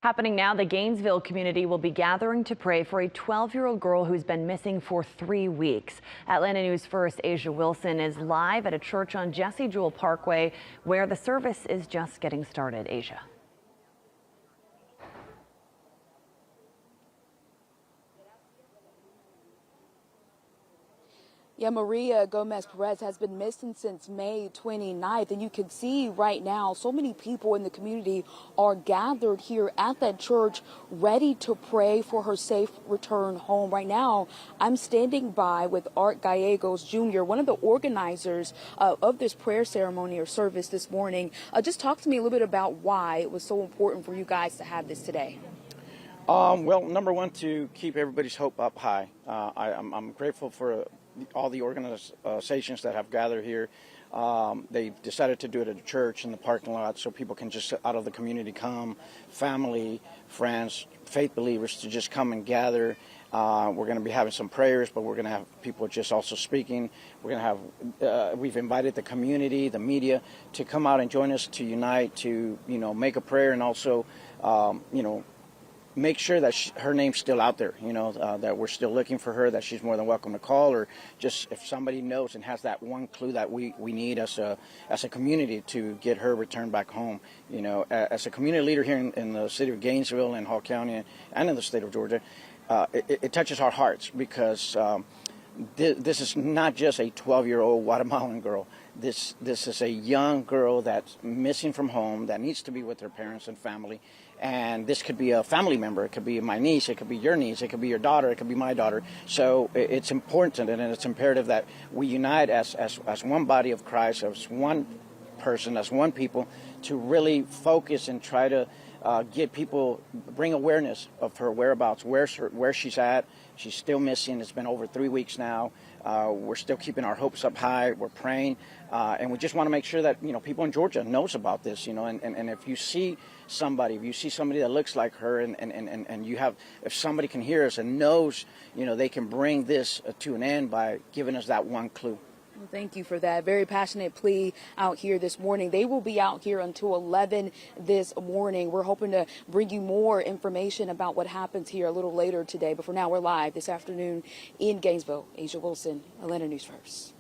Happening now, the Gainesville community will be gathering to pray for a 12-year-old girl who's been missing for 3 weeks. Atlanta News First Asia Wilson is live at a church on Jesse Jewell Parkway where the service is just getting started. Asia. Yeah, Maria Gomez-Perez has been missing since May 29th, and you can see right now so many people in the community are gathered here at that church ready to pray for her safe return home. Right now, I'm standing by with Art Gallegos Jr., one of the organizers of this prayer ceremony or service this morning. Just talk to me a little bit about why it was so important for you guys to have this today. Well, number one, to keep everybody's hope up high. I'm grateful for all the organizations that have gathered here. They decided to do it at a church in the parking lot so people can just out of the community come, family, friends, faith believers to just come and gather. We're going to be having some prayers, but we're going to have people just also speaking. We're going to have, we've invited the community, the media to come out and join us to unite, to, make a prayer and also, make sure that her name's still out there, that we're still looking for her, that she's more than welcome to call, or just if somebody knows and has that one clue that we need as a community to get her returned back home. As a community leader here in the city of Gainesville and Hall County and in the state of Georgia, it touches our hearts because this is not just a 12-year-old Guatemalan girl. This is a young girl that's missing from home, that needs to be with her parents and family. And this could be a family member. It could be my niece. It could be your niece. It could be your daughter. It could be my daughter. So it's important and it's imperative that we unite as one body of Christ, as one person, as one people, to really focus and try to get people, bring awareness of her whereabouts, where she's at. She's still missing. It's been over 3 weeks now. We're still keeping our hopes up high. We're praying, and we just want to make sure that people in Georgia knows about this. And if you see somebody, that looks like her, and you have, if somebody can hear us and knows, they can bring this to an end by giving us that one clue. Well, thank you for that. Very passionate plea out here this morning. They will be out here until 11 this morning. We're hoping to bring you more information about what happens here a little later today. But for now, we're live this afternoon in Gainesville. Asia Wilson, Atlanta News First.